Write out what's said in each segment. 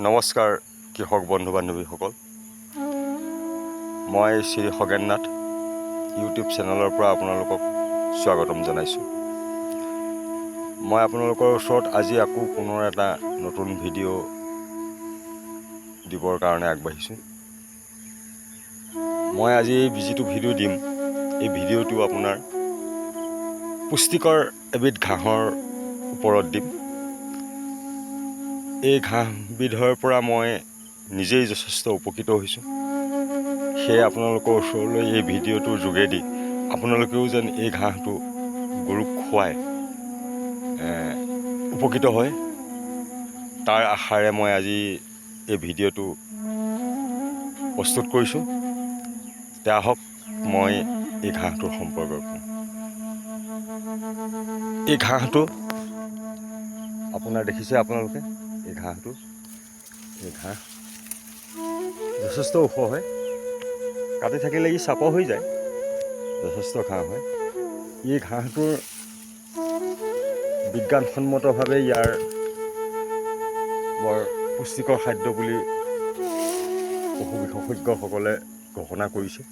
নমস্কাৰ কৃষক বন্ধু বান্ধৱীসকল, মই শ্ৰী খগেন নাথ ইউটিউব চেনেলৰ পৰা আপোনালোকক স্বাগতম জনাইছোঁ। মই আপোনালোকৰ ওচৰত আজি আকৌ পুনৰ এটা নতুন ভিডিঅ' দিবৰ কাৰণে আগবাঢ়িছোঁ। মই আজি যিটো ভিডিঅ' দিম, এই ভিডিঅ'টো আপোনাৰ পুষ্টিকৰ এবিধ ঘাঁহৰ ওপৰত দিম। এই ঘাঁহবিধৰ পৰা মই নিজেই যথেষ্ট উপকৃত হৈছোঁ। সেয়ে আপোনালোকৰ ওচৰলৈ এই ভিডিঅ'টোৰ যোগেদি আপোনালোকেও যেন এই ঘাঁহটো গৰুক খুৱাই উপকৃত হয়, তাৰ আশাৰে মই আজি এই ভিডিঅ'টো প্ৰস্তুত কৰিছোঁ। এতিয়া আহক মই এই ঘাঁহটোৰ সম্পৰ্কে কওঁ। এই ঘাঁহটো আপোনাৰ দেখিছে আপোনালোকে, এই ঘাঁহ যথেষ্ট ওখ হয়, কাটি থাকিলে ই চাপৰ হৈ যায়, যথেষ্ট ঘাঁহ হয়। এই ঘাঁহটোৰ বিজ্ঞানসন্মতভাৱে ইয়াৰ বৰ পুষ্টিকৰ খাদ্য বুলি পশু বিশেষজ্ঞসকলে ঘোষণা কৰিছে।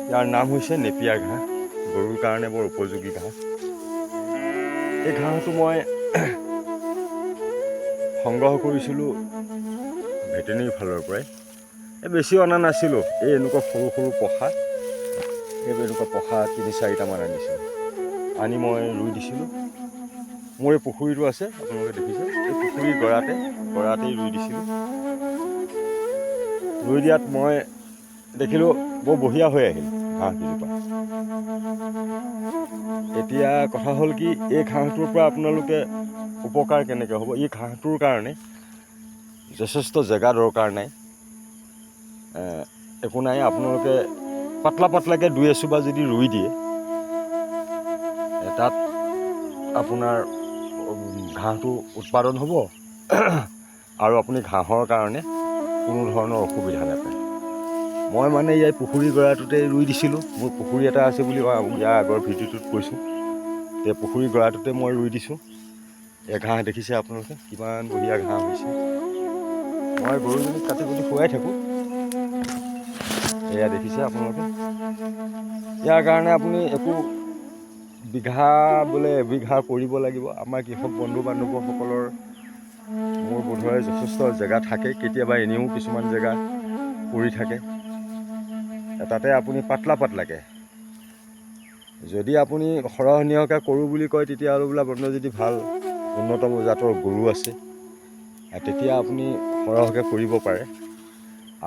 ইয়াৰ নাম হৈছে নেপিয়াৰ ঘাঁহ, গৰুৰ কাৰণে বৰ উপযোগী ঘাঁহ। এই ঘাঁহটো মই সংগ্ৰহ কৰিছিলোঁ ভেটেনেৰী ফালৰ পৰাই। বেছি অনা নাছিলোঁ, এনেকুৱা সৰু সৰু পসা, এনেকুৱা পসা ৩-৪টামান আনিছিলোঁ। আনি মই ৰুই দিছিলোঁ। মোৰ এই পুখুৰীটো আছে, আপোনালোকে দেখিছে, এই পুখুৰীৰ গৰাতেই ৰুই দিছিলোঁ। ৰুই দিয়াত মই দেখিলোঁ বৰ বঢ়িয়া হৈ আহিল ঘাঁহকেইজোপা। এতিয়া কথা হ'ল কি, এই ঘাঁহটোৰ পৰা আপোনালোকে উপকাৰ কেনেকৈ হ'ব? এই ঘাঁহটোৰ কাৰণে যথেষ্ট জেগা দৰকাৰ নাই, একো নাই। আপোনালোকে পাতলাকৈ 2-এচুবা যদি ৰুই দিয়ে, তাত আপোনাৰ ঘাঁহটো উৎপাদন হ'ব আৰু আপুনি ঘাঁহৰ কাৰণে কোনো ধৰণৰ অসুবিধা নাপায়। মই মানে ইয়াৰ পুখুৰী গৰাটোতে ৰুই দিছিলোঁ। মোৰ পুখুৰী এটা আছে বুলি ইয়াৰ আগৰ ভিডিঅ'টোত কৈছোঁ। এই পুখুৰী গৰাটোতে মই ৰুই দিছোঁ। এই ঘাঁহ দেখিছে আপোনালোকে, কিমান বঢ়িয়া ঘাঁহ হৈছে। মই গৰুজনীক কাটি কুটি খুৱাই থাকোঁ। এয়া দেখিছে আপোনালোকে। ইয়াৰ কাৰণে আপুনি একো এবিঘা কৰিব লাগিব। আমাৰ কৃষক বন্ধু বান্ধৱসকলৰ মোৰ বোধহয় যথেষ্ট জেগা থাকে, কেতিয়াবা এনেও কিছুমান জেগা পৰি থাকে। তাতে আপুনি পাতলাকৈ, যদি আপুনি সৰহনীয়াকৈ কৰোঁ বুলি কয়, তেতিয়াহ'লে বোলে আপোনাৰ যদি ভাল উন্নত জাতৰ গৰু আছে, তেতিয়া আপুনি সৰহকৈ কৰিব পাৰে।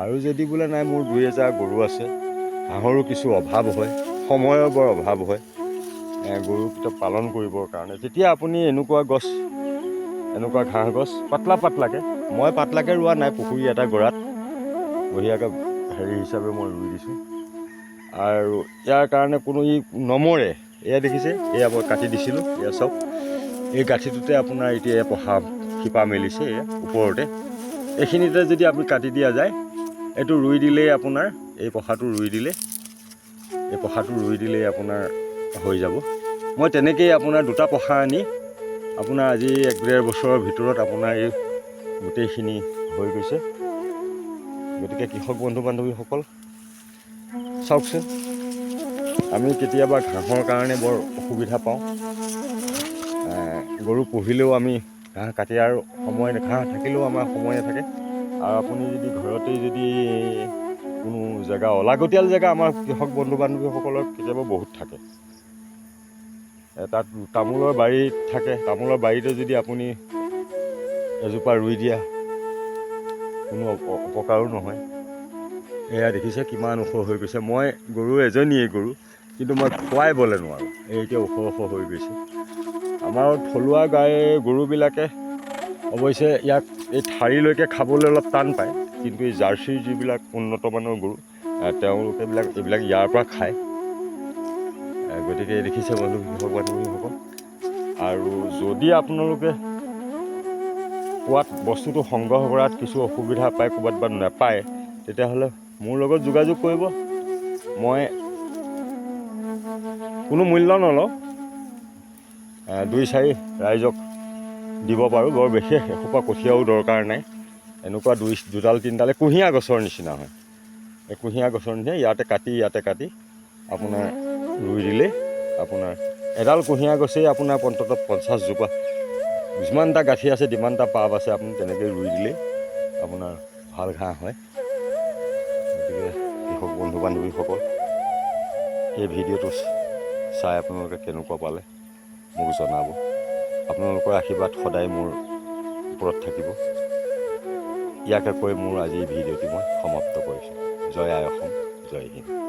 আৰু যদি বোলে নাই, মোৰ 2-এজাৰ গৰু আছে, হাঁহৰো কিছু অভাৱ হয়, সময়ৰ বৰ অভাৱ হয় গৰুকেইটা পালন কৰিবৰ কাৰণে, তেতিয়া আপুনি এনেকুৱা ঘাঁহ গছ পাতলাকৈ, মই পাতলাকৈ ৰোৱা নাই, পুখুৰী এটা গৰাত বঢ়িয়াকৈ হিচাপে মই ৰুই দিছোঁ। আৰু ইয়াৰ কাৰণে কোনো নমৰে। এয়া দেখিছে, এয়া মই কাটি দিছিলোঁ, এয়া চব এই গাঁঠিটোতে আপোনাৰ এতিয়া পসা শিপা মেলিছে। এয়া ওপৰতে এইখিনিতে যদি আপুনি কাটি দিয়া যায়, এইটো ৰুই দিলেই আপোনাৰ এই পসাটো ৰুই দিলেই আপোনাৰ হৈ যাব। মই তেনেকৈয়ে আপোনাৰ 2টা পসা আনি আপোনাৰ আজি 1-1.5 বছৰৰ ভিতৰত আপোনাৰ এই গোটেইখিনি হৈ গৈছে। গতিকে কৃষক বন্ধু বান্ধৱীসকল, চাওকচোন, আমি কেতিয়াবা ঘাঁহৰ কাৰণে বৰ অসুবিধা পাওঁ। গৰু পুহিলেও আমি ঘাঁহ কাটি আৰু ঘাঁহ থাকিলেও আমাৰ সময় নাথাকে। আৰু আপুনি যদি ঘৰতেই যদি কোনো জেগা, অলাগতিয়াল জেগা আমাৰ কৃষক বন্ধু বান্ধৱীসকলৰ কেতিয়াবা বহুত থাকে। তাত তামোলৰ বাৰীত থাকে, তামোলৰ বাৰীতে যদি আপুনি এজোপা ৰুই দিয়া, কোনো অপকাৰো নহয়। এয়া দেখিছে কিমান ওখ হৈ গৈছে। মই এজনীয়ে গৰু, কিন্তু মই খোৱাইবলৈ নোৱাৰোঁ, এতিয়া ওখ হৈ গৈছে। আমাৰ থলুৱা গৰুবিলাকে অৱশ্যে ইয়াক এই ঠাৰিলৈকে খাবলৈ অলপ টান পায়, কিন্তু এই জাৰ্চিৰ যিবিলাক উন্নতমানৰ গৰু, তেওঁলোকে এইবিলাক ইয়াৰ পৰা খায়। গতিকে দেখিছে কৃষক বান্ধৱীসকল। আৰু যদি আপোনালোকে বস্তুটো সংগ্ৰহ কৰাত কিছু অসুবিধা পায়, ক'ৰবাত বা নাপায়, তেতিয়াহ'লে মোৰ লগত যোগাযোগ কৰিব। মই কোনো মূল্য নলওঁ, 2-4 ৰাইজক দিব পাৰোঁ। বৰ বিশেষ এসোপা কঠীয়াও দৰকাৰ নাই। এনেকুৱা দুডাল তিনিডালে কুঁহিয়াৰ গছৰ নিচিনা হয়। এই কুঁহিয়াৰ গছৰ নিচিনা ইয়াতে কাটি আপোনাৰ ৰুই দিলে আপোনাৰ এডাল কুঁহিয়াৰ গছেই আপোনাৰ অন্ততঃ 50 জোপা, যিমানটা গাঁঠি আছে যিমানটা পাব আছে আপুনি তেনেকৈ ৰুই দিলেই আপোনাৰ ভাল ঘাঁহ হয়। গতিকে কৃষক বন্ধু বান্ধৱীসকল, এই ভিডিঅ'টো চাই আপোনালোকে কেনেকুৱা পালে মোক জনাব। আপোনালোকৰ আশীৰ্বাদ সদায় মোৰ ওপৰত থাকিব। ইয়াকে কৈ মোৰ আজিৰ ভিডিঅ'টি মই সমাপ্ত কৰিছোঁ। জয় আই অসম, জয় হিন্দ।